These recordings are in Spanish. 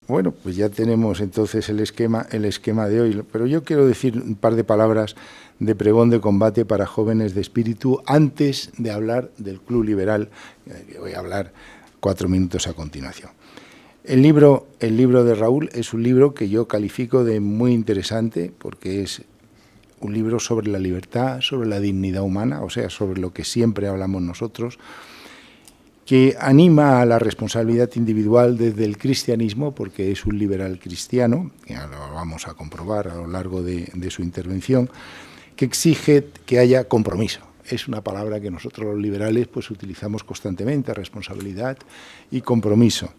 Bueno, pues ya tenemos entonces el esquema de hoy, pero yo quiero decir un par de palabras de pregón de combate para jóvenes de espíritu antes de hablar del Club Liberal, que voy a hablar 4 minutos a continuación. El libro de Raúl es un libro que yo califico de muy interesante porque es un libro sobre la libertad, sobre la dignidad humana, o sea, sobre lo que siempre hablamos nosotros, que anima a la responsabilidad individual desde el cristianismo, porque es un liberal cristiano, que lo vamos a comprobar a lo largo de su intervención, que exige que haya compromiso. Es una palabra que nosotros los liberales pues utilizamos constantemente, responsabilidad y compromiso.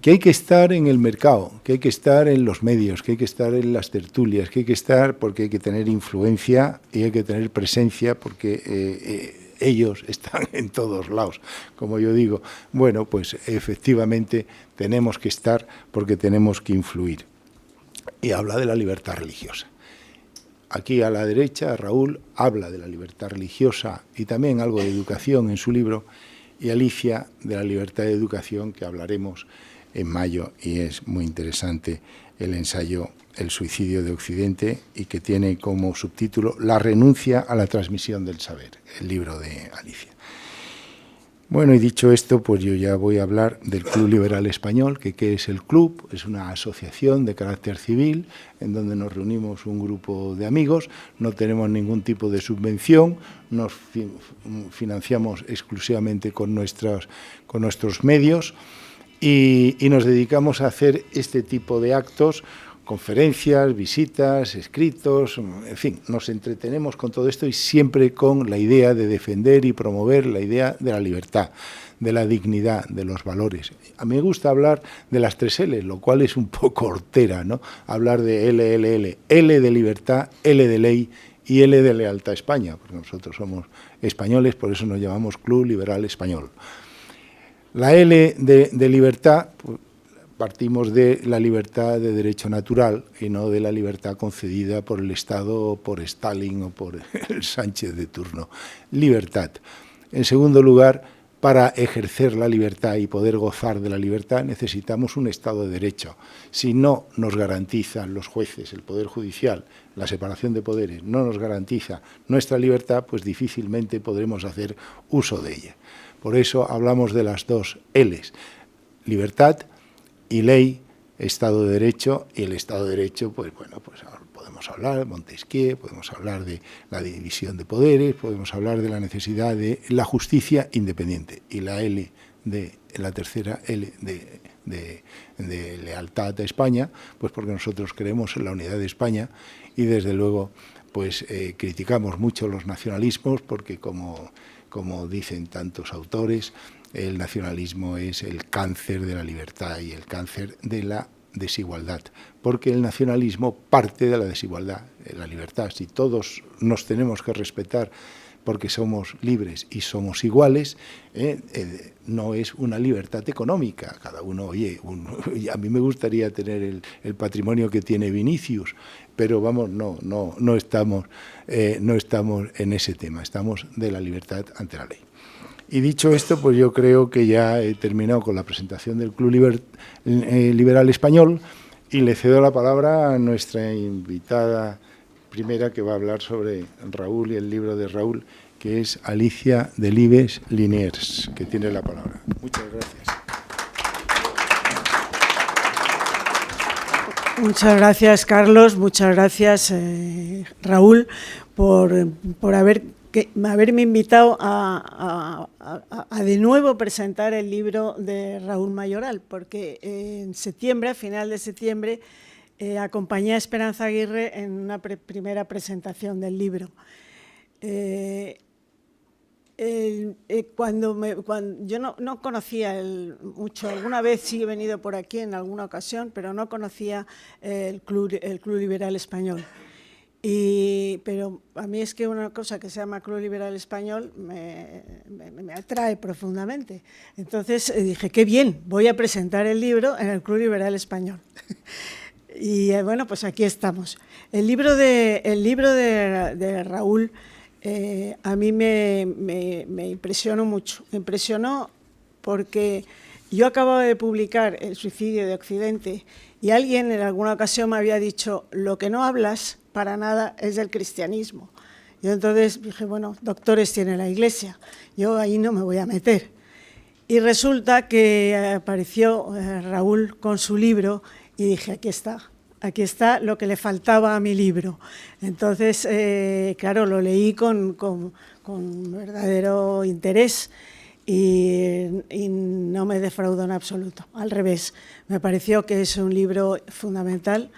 Que hay que estar en el mercado, que hay que estar en los medios, que hay que estar en las tertulias, que hay que estar porque hay que tener influencia y hay que tener presencia porque ellos están en todos lados. Como yo digo, bueno, pues efectivamente tenemos que estar porque tenemos que influir. Y habla de la libertad religiosa. Aquí a la derecha, Raúl habla de la libertad religiosa y también algo de educación en su libro, y Alicia de la libertad de educación, que hablaremos en mayo, y es muy interesante el ensayo El suicidio de Occidente, y que tiene como subtítulo La renuncia a la transmisión del saber, el libro de Alicia. Bueno, y dicho esto, pues yo ya voy a hablar del Club Liberal Español, que ¿qué es el club? Es una asociación de carácter civil en donde nos reunimos un grupo de amigos, no tenemos ningún tipo de subvención, nos financiamos exclusivamente con nuestros medios y nos dedicamos a hacer este tipo de actos, conferencias, visitas, escritos, en fin, nos entretenemos con todo esto y siempre con la idea de defender y promover la idea de la libertad, de la dignidad, de los valores. A mí me gusta hablar de las 3 L, lo cual es un poco hortera, ¿no? Hablar de LLL, L de libertad, L de ley y L de lealtad a España, porque nosotros somos españoles, por eso nos llamamos Club Liberal Español. La L de libertad, pues, partimos de la libertad de derecho natural y no de la libertad concedida por el Estado o por Stalin o por el Sánchez de turno. Libertad. En segundo lugar, para ejercer la libertad y poder gozar de la libertad necesitamos un Estado de Derecho. Si no nos garantizan los jueces, el Poder Judicial, la separación de poderes, no nos garantiza nuestra libertad, pues difícilmente podremos hacer uso de ella. Por eso hablamos de las 2 L's, libertad y ley, Estado de Derecho, y el Estado de Derecho, pues bueno, pues podemos hablar de Montesquieu, podemos hablar de la división de poderes, podemos hablar de la necesidad de la justicia independiente, y la L de la tercera L de lealtad a España, pues porque nosotros creemos en la unidad de España y desde luego pues criticamos mucho los nacionalismos porque como dicen tantos autores, el nacionalismo es el cáncer de la libertad y el cáncer de la desigualdad, porque el nacionalismo parte de la desigualdad, de la libertad. Si todos nos tenemos que respetar porque somos libres y somos iguales, no es una libertad económica. Cada uno, oye, a mí me gustaría tener el patrimonio que tiene Vinicius, pero vamos, no estamos en ese tema, estamos de la libertad ante la ley. Y dicho esto, pues yo creo que ya he terminado con la presentación del Club Liberal Español y le cedo la palabra a nuestra invitada primera, que va a hablar sobre Raúl y el libro de Raúl, que es Alicia Delibes Liniers, que tiene la palabra. Muchas gracias. Muchas gracias, Carlos. Muchas gracias, Raúl, por haberme invitado a de nuevo presentar el libro de Raúl Mayoral, porque en septiembre, a final de septiembre, acompañé a Esperanza Aguirre en una primera presentación del libro. Yo no conocía mucho, alguna vez sí he venido por aquí en alguna ocasión, pero no conocía el Club Liberal Español. Pero a mí es que una cosa que se llama Club Liberal Español me atrae profundamente. Entonces dije, qué bien, voy a presentar el libro en el Club Liberal Español. Y bueno, pues aquí estamos. El libro de Raúl a mí me impresionó mucho. Me impresionó porque Yo acababa de publicar El suicidio de Occidente y alguien en alguna ocasión me había dicho, lo que no hablas para nada es del cristianismo. Yo entonces dije, bueno, doctores tiene la Iglesia, yo ahí no me voy a meter. Y resulta que apareció Raúl con su libro y dije, aquí está lo que le faltaba a mi libro. Entonces, claro, lo leí con verdadero interés y no me defraudó en absoluto. Al revés, me pareció que es un libro fundamental.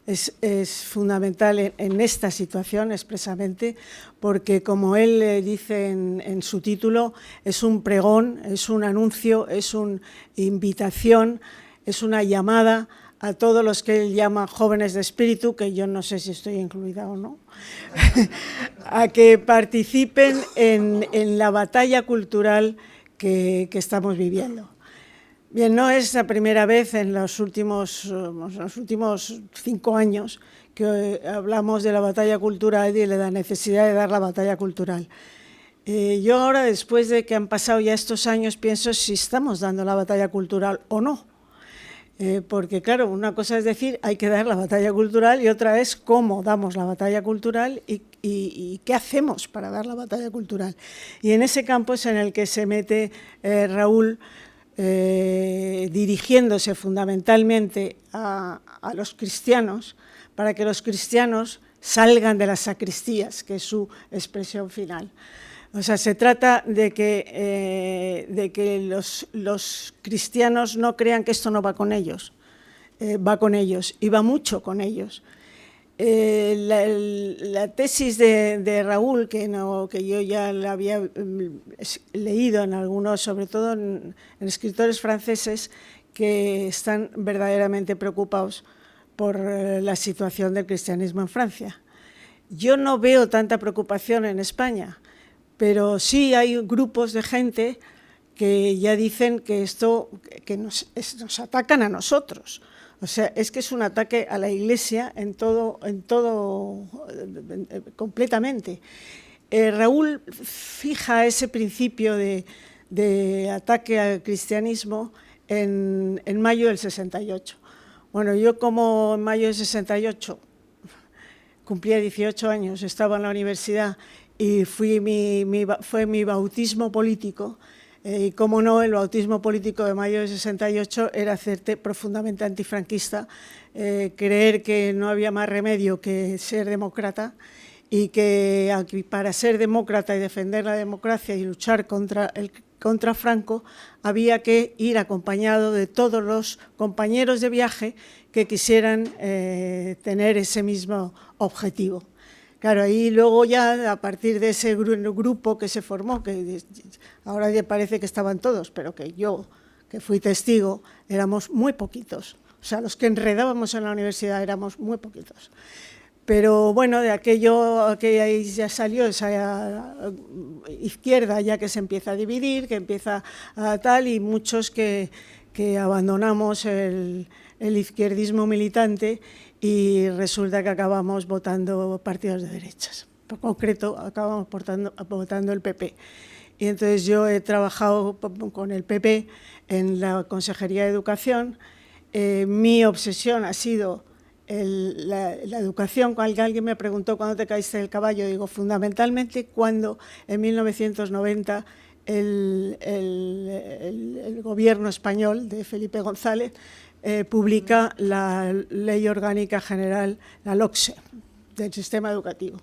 Es fundamental en esta situación expresamente porque, como él dice en su título, es un pregón, es un anuncio, es una invitación, es una llamada a todos los que él llama jóvenes de espíritu, que yo no sé si estoy incluida o no, a que participen en la batalla cultural que estamos viviendo. Bien, no es la primera vez en los últimos 5 años que hablamos de la batalla cultural y de la necesidad de dar la batalla cultural. Yo ahora, después de que han pasado ya estos años, pienso si estamos dando la batalla cultural o no. Porque, claro, una cosa es decir, hay que dar la batalla cultural y otra es cómo damos la batalla cultural y qué hacemos para dar la batalla cultural. Y en ese campo es en el que se mete Raúl, dirigiéndose fundamentalmente a los cristianos, para que los cristianos salgan de las sacristías, que es su expresión final. O sea, se trata de que los cristianos no crean que esto no va con ellos, va con ellos y va mucho con ellos. La tesis de Raúl, que yo ya la había leído en algunos, sobre todo en escritores franceses, que están verdaderamente preocupados por la situación del cristianismo en Francia. Yo no veo tanta preocupación en España, pero sí hay grupos de gente que ya dicen que nos atacan a nosotros. O sea, es que es un ataque a la Iglesia en todo completamente. Raúl fija ese principio de ataque al cristianismo en mayo del 68. Bueno, yo como en mayo del 68 cumplía 18 años, estaba en la universidad y fue mi bautismo político. Y cómo no, el bautismo político de mayo de 68 era hacerte profundamente antifranquista, creer que no había más remedio que ser demócrata y que para ser demócrata y defender la democracia y luchar contra Franco había que ir acompañado de todos los compañeros de viaje que quisieran tener ese mismo objetivo. Claro, ahí luego ya a partir de ese grupo que se formó, que ahora ya parece que estaban todos, pero que yo, que fui testigo, éramos muy poquitos. O sea, los que enredábamos en la universidad éramos muy poquitos. Pero bueno, de aquello que ahí ya salió esa izquierda ya que se empieza a dividir, que empieza a tal, y muchos que abandonamos el izquierdismo militante y resulta que acabamos votando partidos de derechas. En concreto, acabamos votando el PP. Y entonces yo he trabajado con el PP en la Consejería de Educación. Mi obsesión ha sido la educación. Cuando alguien me preguntó ¿cuándo te caíste del caballo? Digo, fundamentalmente cuando en 1990 el gobierno español de Felipe González publica la Ley Orgánica General, la LOCSE, del sistema educativo.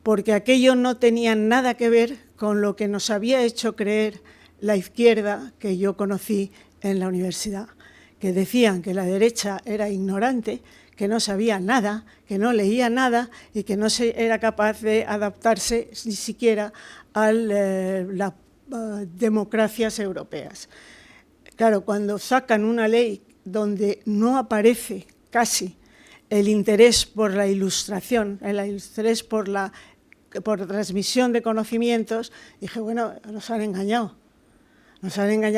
Porque aquello no tenía nada que ver con lo que nos había hecho creer la izquierda que yo conocí en la universidad, que decían que la derecha era ignorante, que no sabía nada, que no leía nada y que no era capaz de adaptarse ni siquiera a las democracias europeas. Claro, cuando sacan una ley donde no aparece casi el interés por la ilustración, el interés por transmisión de conocimientos, dije, bueno, nos han engañado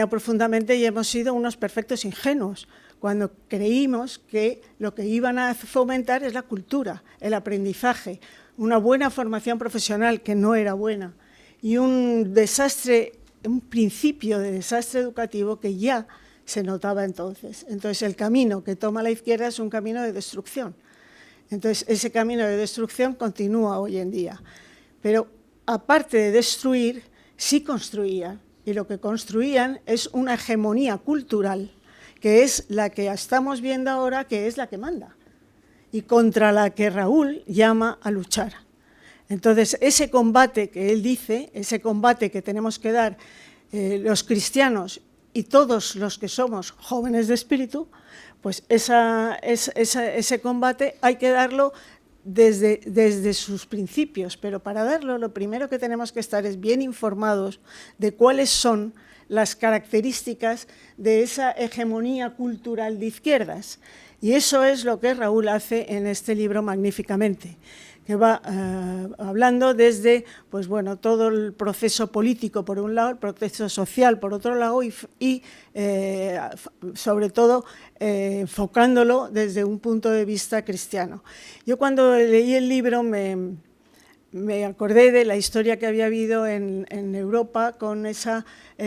profundamente y hemos sido unos perfectos ingenuos cuando creímos que lo que iban a fomentar es la cultura, el aprendizaje, una buena formación profesional que no era buena y un desastre un principio de desastre educativo que ya se notaba entonces. Entonces, el camino que toma la izquierda es un camino de destrucción. Entonces, ese camino de destrucción continúa hoy en día. Pero, aparte de destruir, sí construían. Y lo que construían es una hegemonía cultural, que es la que estamos viendo ahora, que es la que manda, y contra la que Raúl llama a luchar. Entonces, ese combate que él dice, ese combate que tenemos que dar los cristianos y todos los que somos jóvenes de espíritu, pues ese combate hay que darlo desde sus principios, pero para darlo lo primero que tenemos que estar es bien informados de cuáles son las características de esa hegemonía cultural de izquierdas. Y eso es lo que Raúl hace en este libro magníficamente, que va hablando desde pues bueno, todo el proceso político por un lado, el proceso social por otro lado y sobre todo enfocándolo desde un punto de vista cristiano. Yo cuando leí el libro me acordé de la historia que había habido en Europa con esa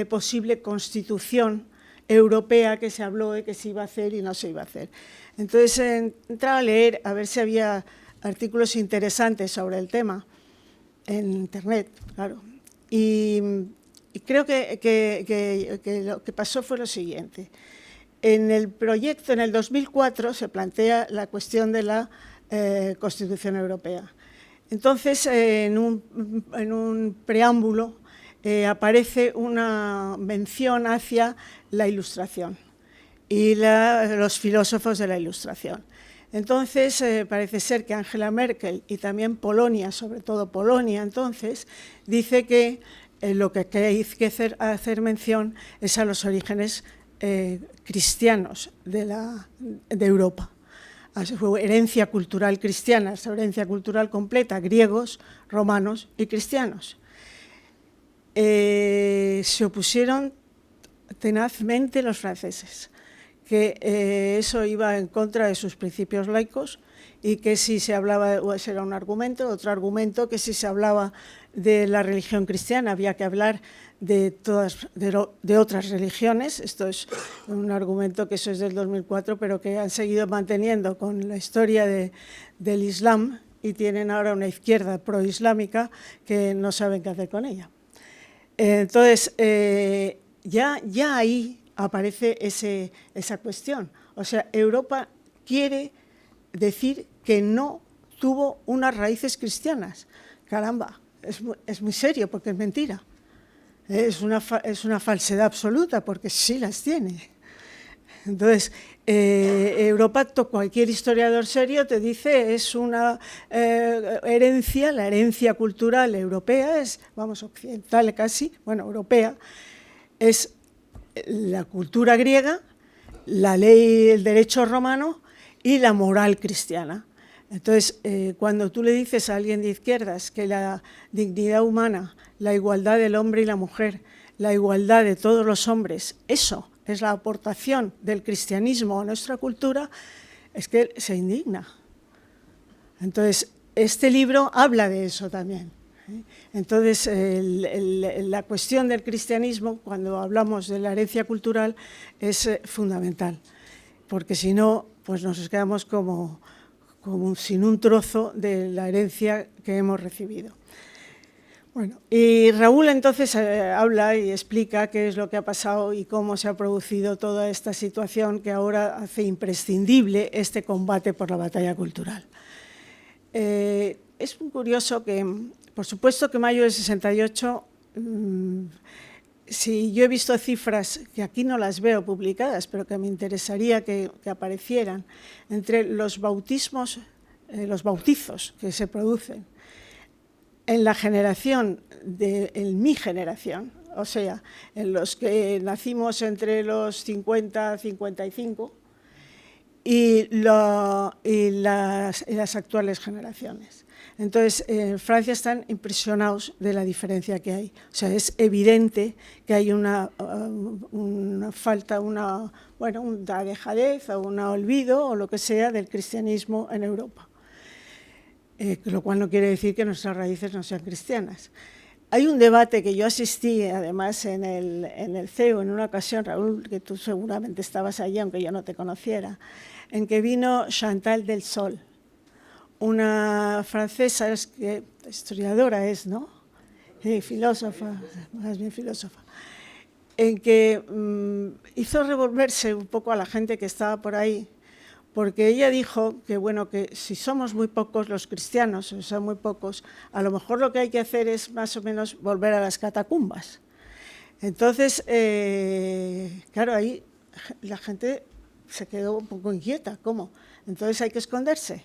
posible constitución europea que se habló de que se iba a hacer y no se iba a hacer. Entonces entraba a leer a ver si había artículos interesantes sobre el tema en Internet, claro. Y creo que lo que pasó fue lo siguiente. En el proyecto, en el 2004, se plantea la cuestión de la Constitución Europea. Entonces, en un preámbulo aparece una mención hacia la Ilustración y los filósofos de la Ilustración. Entonces, parece ser que Angela Merkel y también Polonia, sobre todo Polonia, entonces, dice que lo que hay que hacer mención es a los orígenes cristianos de Europa, a su herencia cultural cristiana, a su herencia cultural completa, griegos, romanos y cristianos. Se opusieron tenazmente los franceses, que eso iba en contra de sus principios laicos y que si se hablaba, ese era un argumento, otro argumento, que si se hablaba de la religión cristiana había que hablar de otras religiones. Esto es un argumento que eso es del 2004, pero que han seguido manteniendo con la historia del Islam y tienen ahora una izquierda proislámica que no saben qué hacer con ella. Entonces, ya ahí aparece esa cuestión. O sea, Europa quiere decir que no tuvo unas raíces cristianas. Caramba, es muy serio porque es mentira. Es una falsedad absoluta porque sí las tiene. Entonces, Europa, cualquier historiador serio te dice, es una herencia, la herencia cultural europea, occidental casi, bueno, europea, es la cultura griega, la ley, el derecho romano y la moral cristiana. Entonces, cuando tú le dices a alguien de izquierdas que la dignidad humana, la igualdad del hombre y la mujer, la igualdad de todos los hombres, eso es la aportación del cristianismo a nuestra cultura, es que se indigna. Entonces, este libro habla de eso también. Entonces, la cuestión del cristianismo, cuando hablamos de la herencia cultural, es fundamental, porque si no, pues nos quedamos como sin un trozo de la herencia que hemos recibido. Bueno, y Raúl entonces habla y explica qué es lo que ha pasado y cómo se ha producido toda esta situación que ahora hace imprescindible este combate por la batalla cultural. Es muy curioso que, por supuesto que mayo del 68, si yo he visto cifras que aquí no las veo publicadas, pero que me interesaría que aparecieran, entre los bautizos que se producen en la generación, en mi generación, o sea, en los que nacimos entre los 50 y 55, y las actuales generaciones. Entonces, en Francia están impresionados de la diferencia que hay. O sea, es evidente que hay una falta, una dejadez o un olvido o lo que sea del cristianismo en Europa. Lo cual no quiere decir que nuestras raíces no sean cristianas. hay un debate que yo asistí, además, en el CEU, en una ocasión, Raúl, que tú seguramente estabas allí, aunque yo no te conociera, en que vino Chantal Delsol, una francesa, historiadora es, ¿no? Filósofa, más bien filósofa, en que hizo revolverse un poco a la gente que estaba por ahí, porque ella dijo que, bueno, que si somos muy pocos los cristianos, o son muy pocos, a lo mejor lo que hay que hacer es más o menos volver a las catacumbas. Entonces, claro, ahí la gente se quedó un poco inquieta, ¿cómo? Entonces hay que esconderse.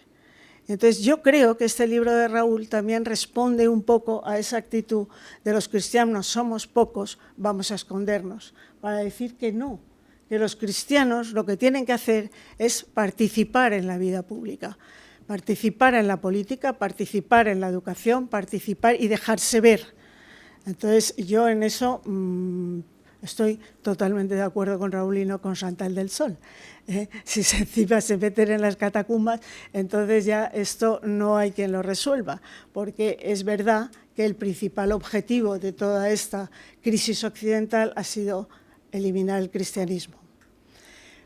Entonces yo creo que este libro de Raúl también responde un poco a esa actitud de los cristianos somos pocos, vamos a escondernos, para decir que no, que los cristianos lo que tienen que hacer es participar en la vida pública, participar en la política, participar en la educación, participar y dejarse ver. Entonces yo en eso estoy totalmente de acuerdo con Raúl y no con Chantal Delsol. Si encima se meten en las catacumbas, entonces ya esto no hay quien lo resuelva, porque es verdad que el principal objetivo de toda esta crisis occidental ha sido eliminar el cristianismo.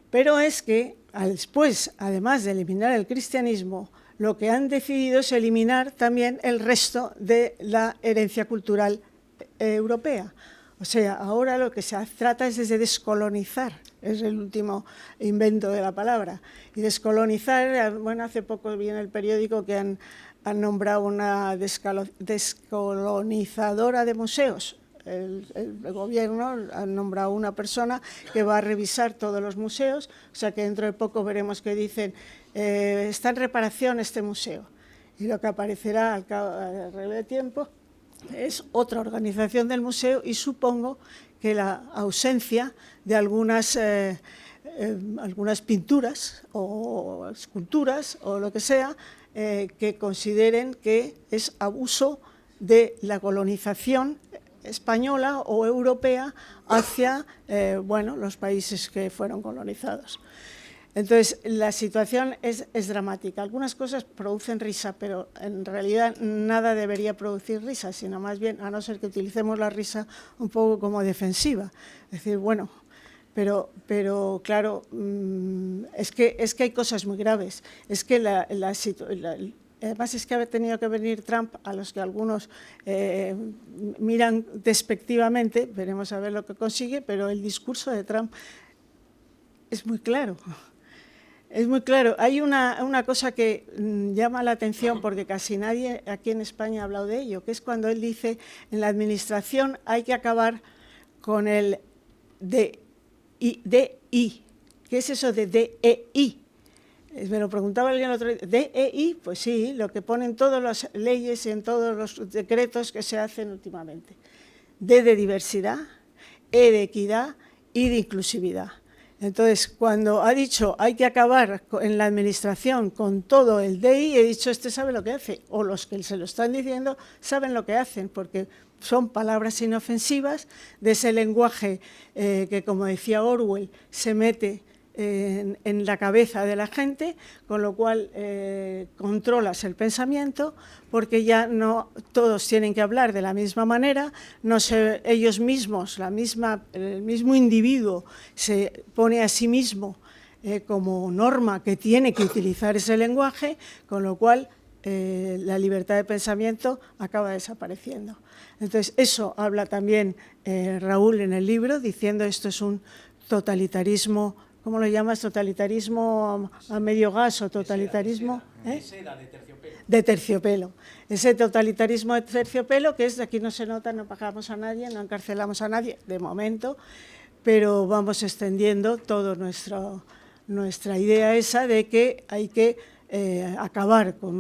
Pero es que después, además de eliminar el cristianismo, lo que han decidido es eliminar también el resto de la herencia cultural europea. O sea, ahora lo que se trata es de descolonizar, es el último invento de la palabra. Y descolonizar, bueno, hace poco vi en el periódico que han nombrado una descolonizadora de museos. El gobierno ha nombrado una persona que va a revisar todos los museos, o sea que dentro de poco veremos que dicen está en reparación este museo. Y lo que aparecerá al relevo de tiempo es otra organización del museo y supongo que la ausencia de algunas pinturas o esculturas o lo que sea que consideren que es abuso de la colonización española o europea hacia bueno, los países que fueron colonizados. Entonces, la situación es dramática. Algunas cosas producen risa, pero en realidad nada debería producir risa, sino más bien, a no ser que utilicemos la risa un poco como defensiva. Es decir, bueno, pero claro, es que hay cosas muy graves. Es que además es que ha tenido que venir Trump, a los que algunos miran despectivamente, veremos a ver lo que consigue, pero el discurso de Trump es muy claro. Es muy claro. Hay una cosa que llama la atención porque casi nadie aquí en España ha hablado de ello, que es cuando él dice en la administración hay que acabar con el DI. ¿Qué es eso de DEI? Me lo preguntaba alguien el otro día. ¿DEI? Pues sí, lo que ponen todas las leyes y en todos los decretos que se hacen últimamente. D de diversidad, E de equidad, I de inclusividad. Entonces, cuando ha dicho hay que acabar en la administración con todo el DI, he dicho, este sabe lo que hace, o los que se lo están diciendo saben lo que hacen, porque son palabras inofensivas de ese lenguaje que, como decía Orwell, se mete en la cabeza de la gente, con lo cual controlas el pensamiento, porque ya no todos tienen que hablar de la misma manera, no sé, ellos mismos, el mismo individuo se pone a sí mismo como norma que tiene que utilizar ese lenguaje, con lo cual la libertad de pensamiento acaba desapareciendo. Entonces, eso habla también Raúl en el libro, diciendo esto es un totalitarismo. ¿Cómo lo llamas? ¿Totalitarismo a medio gas o totalitarismo? De seda, de terciopelo. De terciopelo. Ese totalitarismo de terciopelo, que es de aquí no se nota, no pagamos a nadie, no encarcelamos a nadie, de momento, pero vamos extendiendo toda nuestra idea esa de que hay que acabar con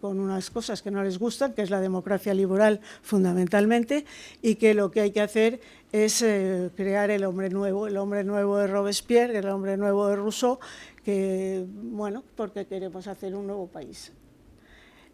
unas cosas que no les gustan, que es la democracia liberal fundamentalmente, y que lo que hay que hacer es crear el hombre nuevo de Robespierre, el hombre nuevo de Rousseau, que, bueno, porque queremos hacer un nuevo país.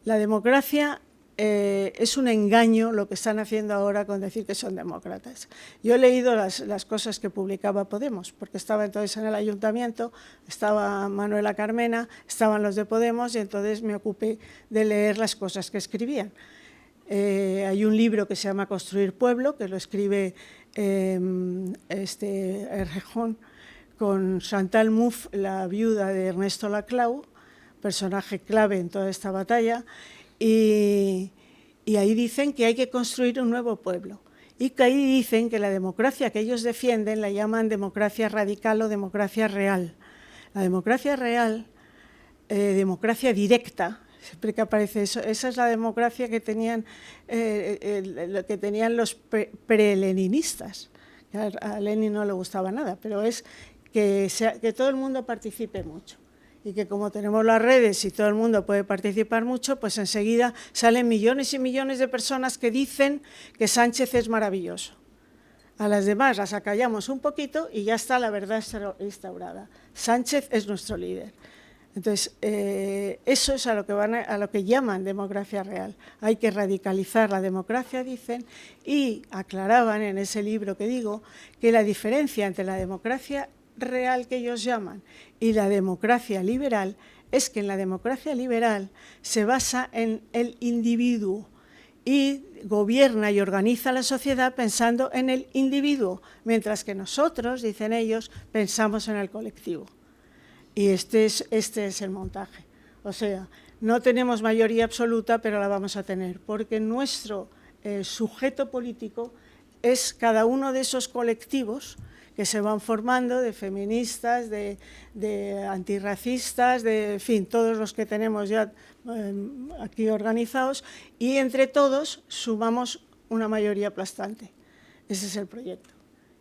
La democracia es un engaño lo que están haciendo ahora con decir que son demócratas. Yo he leído las cosas que publicaba Podemos, porque estaba entonces en el ayuntamiento, estaba Manuela Carmena, estaban los de Podemos y entonces me ocupé de leer las cosas que escribían. Hay un libro que se llama Construir Pueblo, que lo escribe Errejón, con Chantal Mouffe, la viuda de Ernesto Laclau, personaje clave en toda esta batalla, y ahí dicen que hay que construir un nuevo pueblo. Y que ahí dicen que la democracia que ellos defienden la llaman democracia radical o democracia real. La democracia real, democracia directa, siempre que aparece eso, esa es la democracia que tenían, los pre-leninistas. A Lenin no le gustaba nada, pero es que todo el mundo participe mucho. Y que como tenemos las redes y todo el mundo puede participar mucho, pues enseguida salen millones y millones de personas que dicen que Sánchez es maravilloso. A las demás las acallamos un poquito y ya está la verdad instaurada. Sánchez es nuestro líder. Entonces, eso es a lo que llaman democracia real. Hay que radicalizar la democracia, dicen, y aclaraban en ese libro que digo que la diferencia entre la democracia real que ellos llaman y la democracia liberal es que en la democracia liberal se basa en el individuo y gobierna y organiza la sociedad pensando en el individuo, mientras que nosotros, dicen ellos, pensamos en el colectivo. Y este es el montaje. O sea, no tenemos mayoría absoluta, pero la vamos a tener, porque nuestro sujeto político es cada uno de esos colectivos que se van formando, de feministas, de antirracistas, en fin, todos los que tenemos ya aquí organizados, y entre todos sumamos una mayoría aplastante. Ese es el proyecto.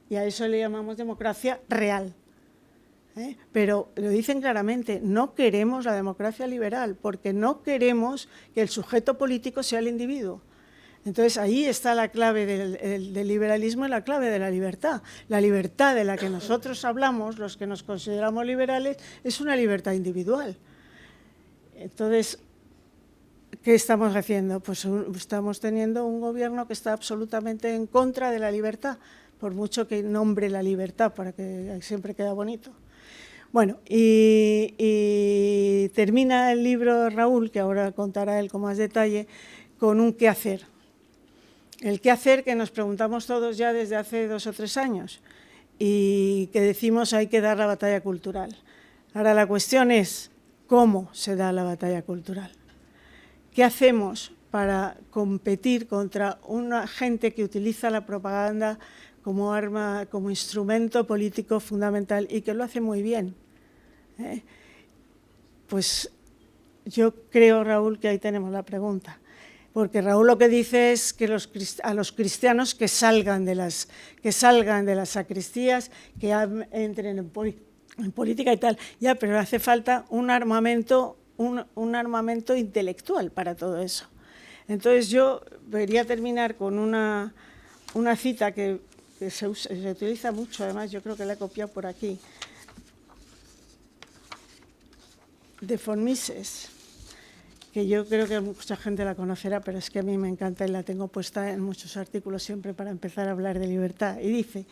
Y a eso le llamamos democracia real. Pero lo dicen claramente, no queremos la democracia liberal, porque no queremos que el sujeto político sea el individuo. Entonces, ahí está la clave del liberalismo y la clave de la libertad. La libertad de la que nosotros hablamos, los que nos consideramos liberales, es una libertad individual. Entonces, ¿qué estamos haciendo? Pues estamos teniendo un gobierno que está absolutamente en contra de la libertad, por mucho que nombre la libertad, para que siempre queda bonito. Bueno, y termina el libro Raúl, que ahora contará él con más detalle, con un qué hacer. El qué hacer que nos preguntamos todos ya desde hace 2 o 3 años y que decimos hay que dar la batalla cultural. Ahora la cuestión es cómo se da la batalla cultural. ¿Qué hacemos para competir contra una gente que utiliza la propaganda como arma, como instrumento político fundamental y que lo hace muy bien? Pues yo creo, Raúl, que ahí tenemos la pregunta. Porque Raúl lo que dice es que a los cristianos que salgan de las sacristías, que entren en política y tal. Ya, pero hace falta un armamento intelectual para todo eso. Entonces yo quería terminar con una cita que se utiliza mucho, además yo creo que la he copiado por aquí, de von Mises, que yo creo que mucha gente la conocerá, pero es que a mí me encanta y la tengo puesta en muchos artículos siempre para empezar a hablar de libertad. Y dice,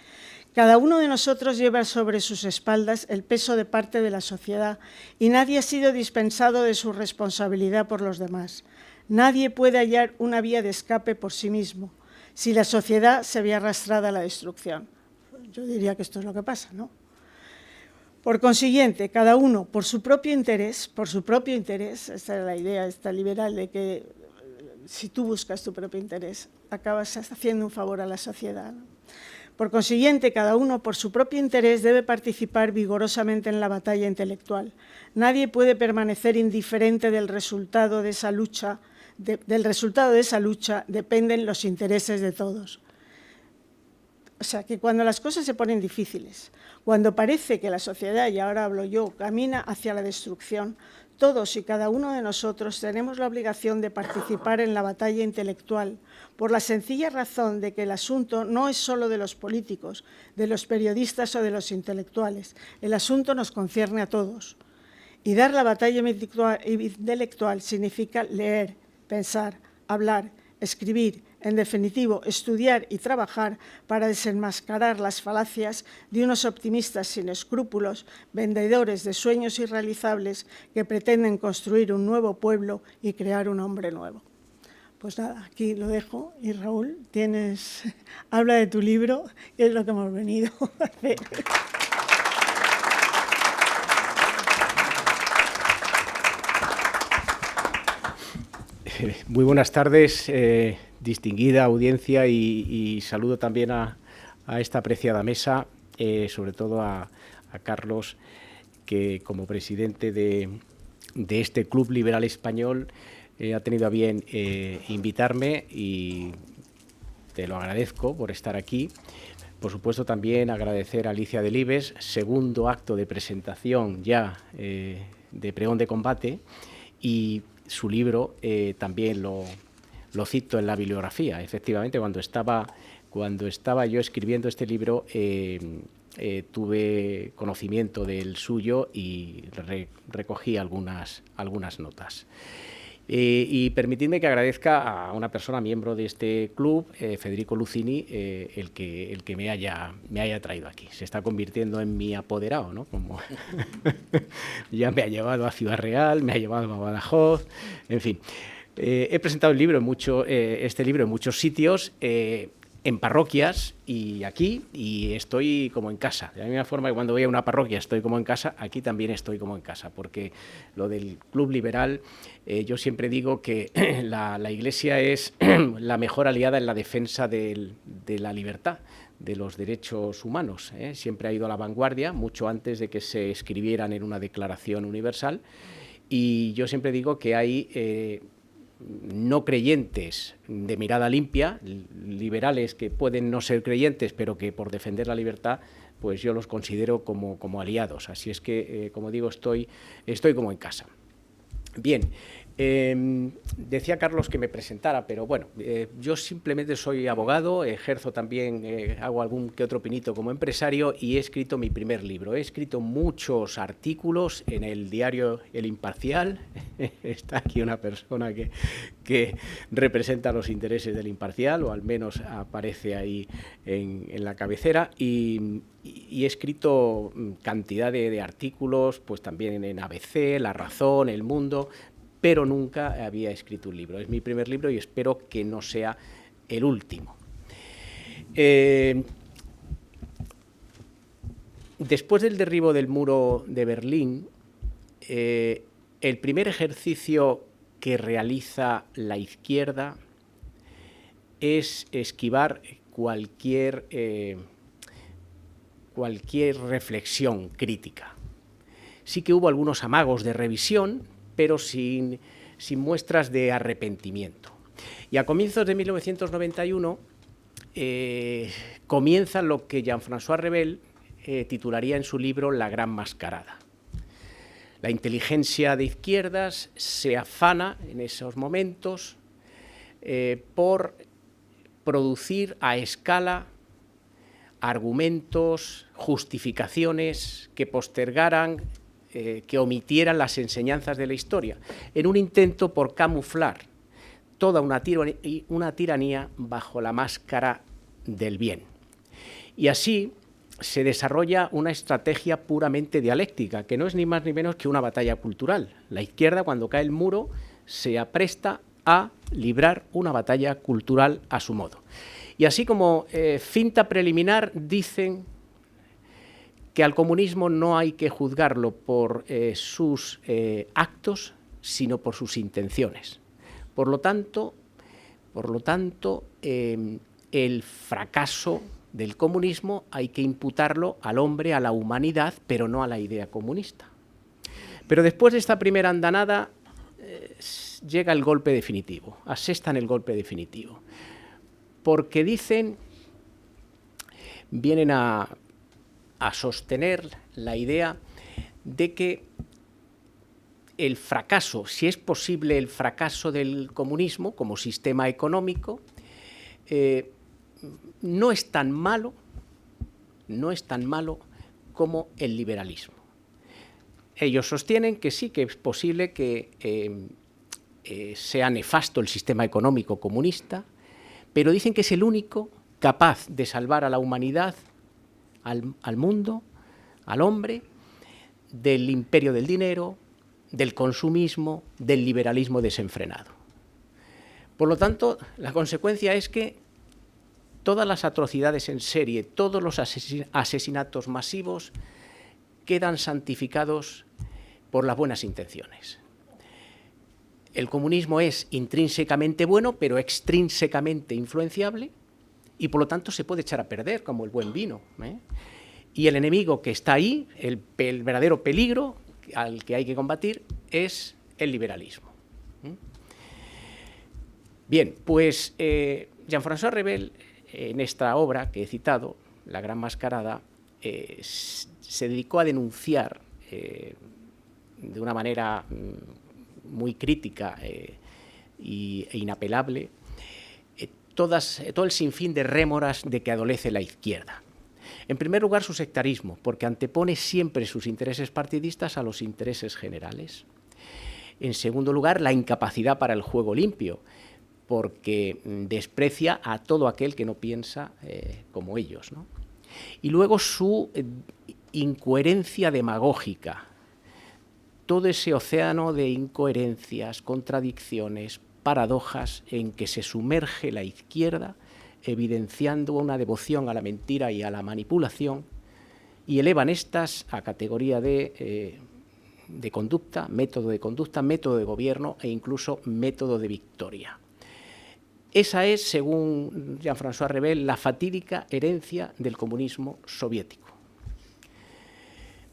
cada uno de nosotros lleva sobre sus espaldas el peso de parte de la sociedad y nadie ha sido dispensado de su responsabilidad por los demás. Nadie puede hallar una vía de escape por sí mismo si la sociedad se ve arrastrada a la destrucción. Yo diría que esto es lo que pasa, ¿no? Por consiguiente, cada uno, por su propio interés, esta es la idea esta liberal de que si tú buscas tu propio interés, acabas haciendo un favor a la sociedad, ¿no? Por consiguiente, cada uno, por su propio interés, debe participar vigorosamente en la batalla intelectual. Nadie puede permanecer indiferente del resultado de esa lucha. Del resultado de esa lucha dependen los intereses de todos. O sea, que cuando las cosas se ponen difíciles, cuando parece que la sociedad, y ahora hablo yo, camina hacia la destrucción, todos y cada uno de nosotros tenemos la obligación de participar en la batalla intelectual, por la sencilla razón de que el asunto no es solo de los políticos, de los periodistas o de los intelectuales. El asunto nos concierne a todos. Y dar la batalla intelectual significa leer, pensar, hablar, escribir, en definitivo, estudiar y trabajar para desenmascarar las falacias de unos optimistas sin escrúpulos, vendedores de sueños irrealizables que pretenden construir un nuevo pueblo y crear un hombre nuevo. Pues nada, aquí lo dejo. Y Raúl, habla de tu libro, que es lo que hemos venido a hacer. Muy buenas tardes, distinguida audiencia, y saludo también a esta apreciada mesa, sobre todo a Carlos, que como presidente de este Club Liberal Español ha tenido a bien invitarme, y te lo agradezco por estar aquí. Por supuesto, también agradecer a Alicia Delibes, segundo acto de presentación ya de Pregón de Combate, y su libro también lo cito en la bibliografía. Efectivamente, cuando estaba yo escribiendo este libro, tuve conocimiento del suyo y recogí algunas notas. Y permitidme que agradezca a una persona miembro de este club, Federico Lucini, el que me haya traído aquí. Se está convirtiendo en mi apoderado, ¿no? Como ya me ha llevado a Ciudad Real, me ha llevado a Badajoz, en fin. He presentado este libro en muchos sitios, en parroquias y aquí, y estoy como en casa. De la misma forma que cuando voy a una parroquia estoy como en casa, aquí también estoy como en casa, porque lo del Club Liberal, yo siempre digo que la Iglesia es la mejor aliada en la defensa de la libertad, de los derechos humanos. Siempre ha ido a la vanguardia, mucho antes de que se escribieran en una Declaración Universal, y yo siempre digo que hay no creyentes de mirada limpia, liberales que pueden no ser creyentes, pero que por defender la libertad, pues yo los considero como aliados. Así es que, como digo, estoy como en casa. Bien, decía Carlos que me presentara, pero bueno, yo simplemente soy abogado, ejerzo también, hago algún que otro pinito como empresario, y he escrito mi primer libro. He escrito muchos artículos en el diario El Imparcial. Está aquí una persona que representa los intereses del Imparcial, o al menos aparece ahí en la cabecera, y he escrito cantidad de artículos, pues también en ABC, La Razón, El Mundo, pero nunca había escrito un libro. Es mi primer libro y espero que no sea el último. Después del derribo del muro de Berlín, el primer ejercicio que realiza la izquierda es esquivar cualquier reflexión crítica. Sí que hubo algunos amagos de revisión, pero sin muestras de arrepentimiento. Y a comienzos de 1991 comienza lo que Jean-François Revel titularía en su libro La Gran Mascarada. La inteligencia de izquierdas se afana en esos momentos por producir a escala argumentos, justificaciones que postergaran, que omitieran las enseñanzas de la historia, en un intento por camuflar toda una tiranía bajo la máscara del bien. Y así se desarrolla una estrategia puramente dialéctica, que no es ni más ni menos que una batalla cultural. La izquierda, cuando cae el muro, se apresta a librar una batalla cultural a su modo. Y así como finta preliminar, dicen que al comunismo no hay que juzgarlo por sus actos, sino por sus intenciones. Por lo tanto, el fracaso del comunismo hay que imputarlo al hombre, a la humanidad, pero no a la idea comunista. Pero después de esta primera andanada llega el golpe definitivo, asestan el golpe definitivo, porque vienen a sostener la idea de que el fracaso, si es posible el fracaso del comunismo como sistema económico, no es tan malo como el liberalismo. Ellos sostienen que sí, que es posible que sea nefasto el sistema económico comunista, pero dicen que es el único capaz de salvar a la humanidad, al mundo, al hombre, del imperio del dinero, del consumismo, del liberalismo desenfrenado. Por lo tanto, la consecuencia es que todas las atrocidades en serie, todos los asesinatos masivos quedan santificados por las buenas intenciones. El comunismo es intrínsecamente bueno, pero extrínsecamente influenciable, y por lo tanto se puede echar a perder como el buen vino, ¿eh? Y el enemigo que está ahí, el verdadero peligro al que hay que combatir, es el liberalismo. Bien, pues Jean-François Revel, en esta obra que he citado, La Gran Mascarada, se dedicó a denunciar de una manera muy crítica e inapelable todo el sinfín de rémoras de que adolece la izquierda. En primer lugar, su sectarismo, porque antepone siempre sus intereses partidistas a los intereses generales. En segundo lugar, la incapacidad para el juego limpio, porque desprecia a todo aquel que no piensa como ellos, ¿no? Y luego su incoherencia demagógica, todo ese océano de incoherencias, contradicciones, paradojas en que se sumerge la izquierda, evidenciando una devoción a la mentira y a la manipulación, y elevan estas a categoría de conducta, método de gobierno e incluso método de victoria. Esa es, según Jean-François Revel, la fatídica herencia del comunismo soviético.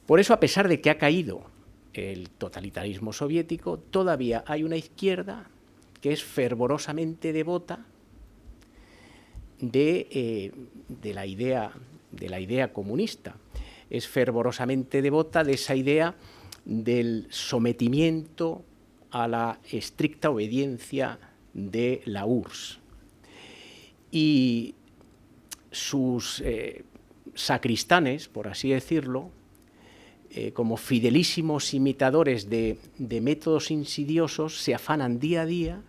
Por eso, a pesar de que ha caído el totalitarismo soviético, todavía hay una izquierda que es fervorosamente devota de la idea comunista. Es fervorosamente devota de esa idea del sometimiento a la estricta obediencia de la URSS. Y sus sacristanes, por así decirlo, como fidelísimos imitadores de métodos insidiosos, se afanan día a día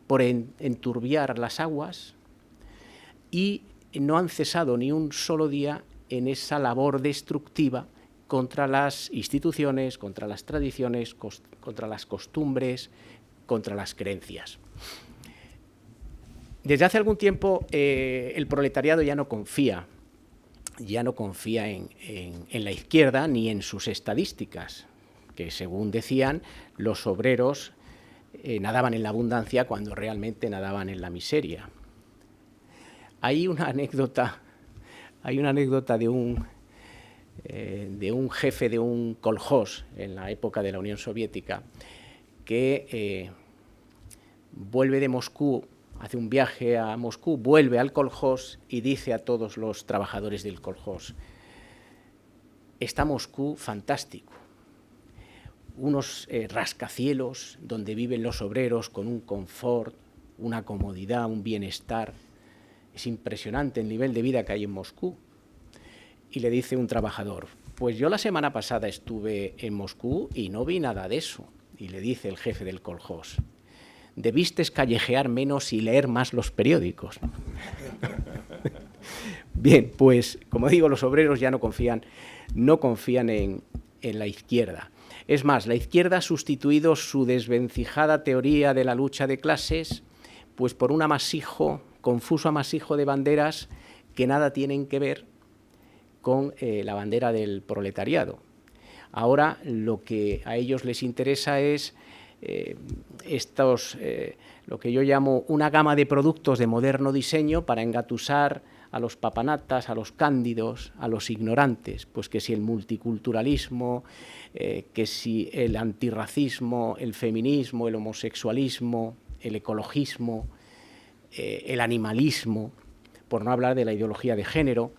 por enturbiar las aguas y no han cesado ni un solo día en esa labor destructiva contra las instituciones, contra las tradiciones, contra las costumbres, contra las creencias. Desde hace algún tiempo el proletariado ya no confía en la izquierda ni en sus estadísticas, que según decían los obreros nadaban en la abundancia cuando realmente nadaban en la miseria. Hay una anécdota de un jefe de un kolhós en la época de la Unión Soviética que vuelve de Moscú, hace un viaje a Moscú, vuelve al kolhós y dice a todos los trabajadores del kolhós: está Moscú fantástico, unos rascacielos donde viven los obreros con un confort, una comodidad, un bienestar. Es impresionante el nivel de vida que hay en Moscú. Y le dice un trabajador: pues yo la semana pasada estuve en Moscú y no vi nada de eso. Y le dice el jefe del kolhós: debiste callejear menos y leer más los periódicos. Bien, pues como digo, los obreros ya no confían en la izquierda. Es más, la izquierda ha sustituido su desvencijada teoría de la lucha de clases pues por un confuso amasijo de banderas que nada tienen que ver con la bandera del proletariado. Ahora lo que a ellos les interesa es lo que yo llamo una gama de productos de moderno diseño para engatusar a los papanatas, a los cándidos, a los ignorantes, pues que si el multiculturalismo, que si el antirracismo, el feminismo, el homosexualismo, el ecologismo, el animalismo, por no hablar de la ideología de género.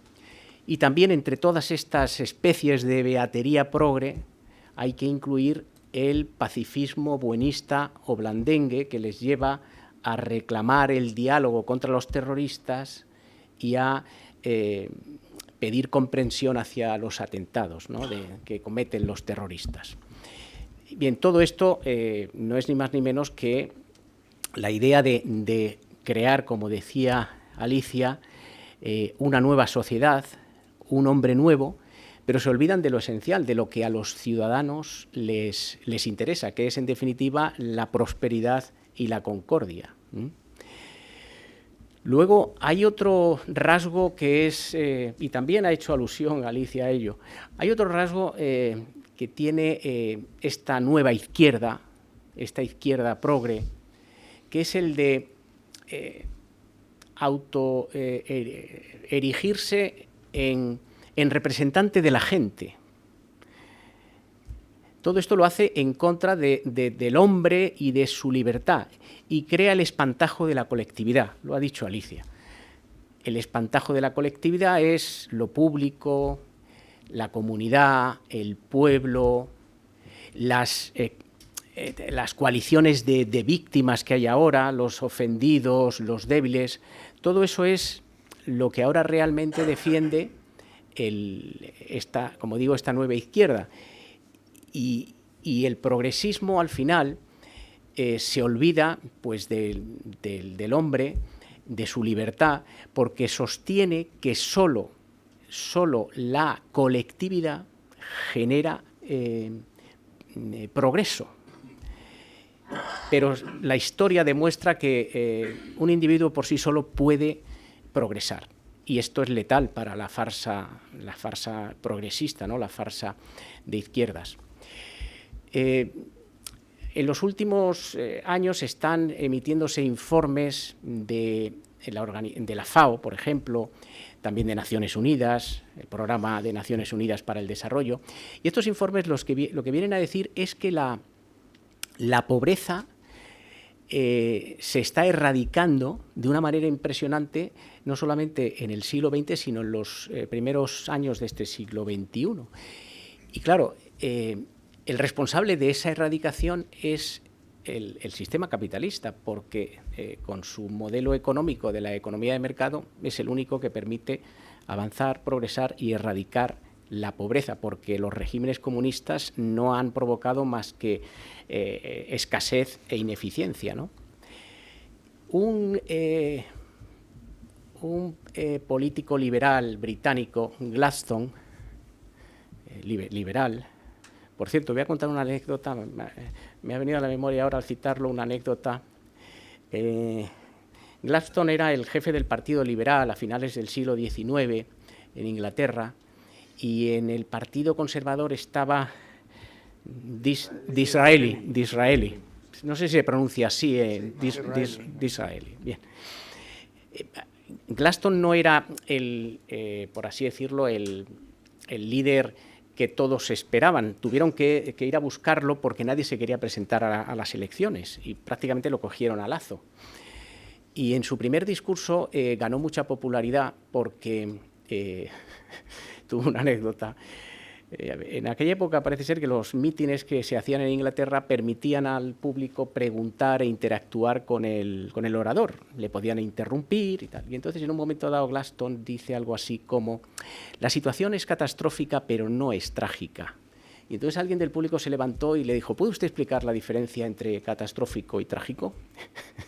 Y también entre todas estas especies de beatería progre hay que incluir el pacifismo buenista o blandengue que les lleva a reclamar el diálogo contra los terroristas y a pedir comprensión hacia los atentados, ¿no?, que cometen los terroristas. Bien, todo esto no es ni más ni menos que la idea de crear, como decía Alicia, una nueva sociedad, un hombre nuevo, pero se olvidan de lo esencial, de lo que a los ciudadanos les interesa, que es en definitiva la prosperidad y la concordia. Luego hay otro rasgo que es, y también ha hecho alusión Alicia a ello, hay otro rasgo que tiene esta nueva izquierda, esta izquierda progre, que es el de erigirse en representante de la gente. Todo esto lo hace en contra del hombre y de su libertad y crea el espantajo de la colectividad, lo ha dicho Alicia. El espantajo de la colectividad es lo público, la comunidad, el pueblo, las coaliciones de víctimas que hay ahora, los ofendidos, los débiles. Todo eso es lo que ahora realmente defiende como digo, esta nueva izquierda. Y el progresismo, al final, se olvida pues, del hombre, de su libertad, porque sostiene que solo la colectividad genera progreso. Pero la historia demuestra que un individuo por sí solo puede progresar. Y esto es letal para la farsa progresista, ¿no? La farsa de izquierdas. En los últimos años están emitiéndose informes de la FAO, por ejemplo, también de Naciones Unidas, el Programa de Naciones Unidas para el Desarrollo. Y estos informes lo que vienen a decir es que la pobreza se está erradicando de una manera impresionante, no solamente en el siglo XX, sino en los primeros años de este siglo XXI. Y claro, el responsable de esa erradicación es el sistema capitalista, porque con su modelo económico de la economía de mercado es el único que permite avanzar, progresar y erradicar la pobreza, porque los regímenes comunistas no han provocado más que escasez e ineficiencia, ¿no? Un político liberal británico, Gladstone, liberal. Por cierto, voy a contar una anécdota, me ha venido a la memoria ahora al citarlo, una anécdota. Gladstone era el jefe del Partido Liberal a finales del siglo XIX en Inglaterra, y en el Partido Conservador estaba Disraeli. No sé si se pronuncia así, Disraeli. Bien. Gladstone no era por así decirlo, el líder que todos esperaban. Tuvieron que ir a buscarlo porque nadie se quería presentar a las elecciones y prácticamente lo cogieron a lazo. Y en su primer discurso ganó mucha popularidad porque tuvo una anécdota. En aquella época parece ser que los mítines que se hacían en Inglaterra permitían al público preguntar e interactuar con el orador. Le podían interrumpir y tal. Y entonces, en un momento dado, Gladstone dice algo así como: la situación es catastrófica, pero no es trágica. Y entonces alguien del público se levantó y le dijo: ¿puede usted explicar la diferencia entre catastrófico y trágico?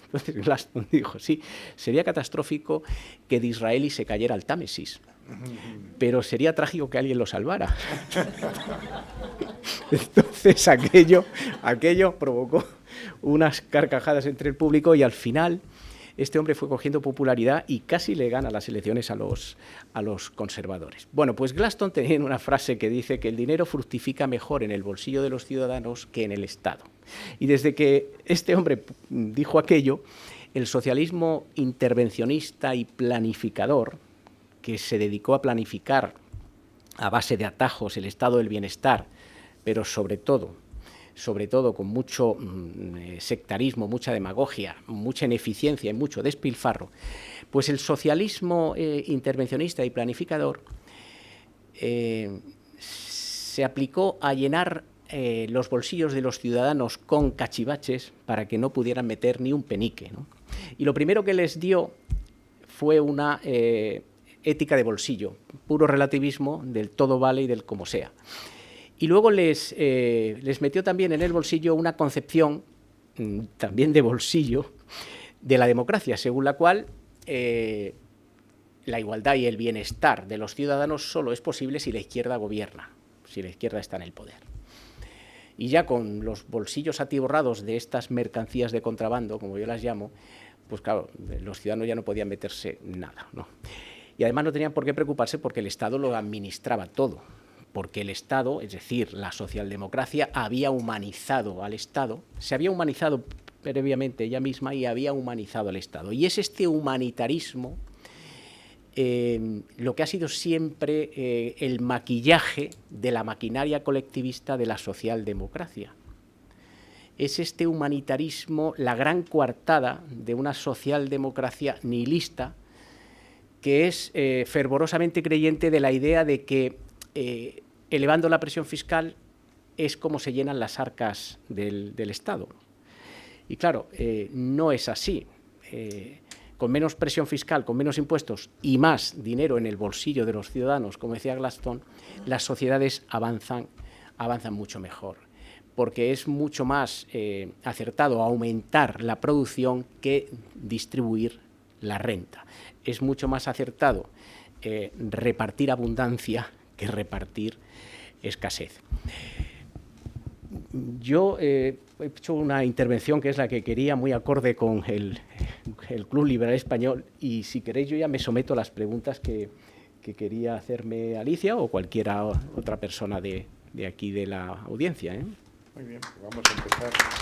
Entonces Gladstone dijo: sí, sería catastrófico que Disraeli se cayera al Támesis, pero sería trágico que alguien lo salvara. Entonces aquello provocó unas carcajadas entre el público y al final este hombre fue cogiendo popularidad y casi le gana las elecciones a los conservadores. Bueno, pues Gladstone tenía una frase que dice que el dinero fructifica mejor en el bolsillo de los ciudadanos que en el Estado. Y desde que este hombre dijo aquello, el socialismo intervencionista y planificador, que se dedicó a planificar a base de atajos el estado del bienestar, pero sobre todo con mucho sectarismo, mucha demagogia, mucha ineficiencia y mucho despilfarro, pues el socialismo intervencionista y planificador se aplicó a llenar los bolsillos de los ciudadanos con cachivaches para que no pudieran meter ni un penique, ¿no? Y lo primero que les dio fue una ética de bolsillo, puro relativismo del todo vale y del como sea. Y luego les metió también en el bolsillo una concepción, también de bolsillo, de la democracia, según la cual la igualdad y el bienestar de los ciudadanos solo es posible si la izquierda gobierna, si la izquierda está en el poder. Y ya con los bolsillos atiborrados de estas mercancías de contrabando, como yo las llamo, pues claro, los ciudadanos ya no podían meterse nada, ¿no? Y además no tenían por qué preocuparse porque el Estado lo administraba todo, porque el Estado, es decir, la socialdemocracia, había humanizado al Estado, se había humanizado previamente ella misma y había humanizado al Estado. Y es este humanitarismo lo que ha sido siempre el maquillaje de la maquinaria colectivista de la socialdemocracia. Es este humanitarismo la gran coartada de una socialdemocracia nihilista que es fervorosamente creyente de la idea de que elevando la presión fiscal es como se llenan las arcas del Estado. Y claro, no es así. Con menos presión fiscal, con menos impuestos y más dinero en el bolsillo de los ciudadanos, como decía Gladstone, las sociedades avanzan mucho mejor, porque es mucho más acertado aumentar la producción que distribuir la renta. Es mucho más acertado repartir abundancia que repartir escasez. Yo he hecho una intervención que es la que quería, muy acorde con el Club Liberal Español, y si queréis yo ya me someto a las preguntas que quería hacerme Alicia o cualquiera otra persona de aquí de la audiencia, ¿eh? Muy bien, pues vamos a empezar.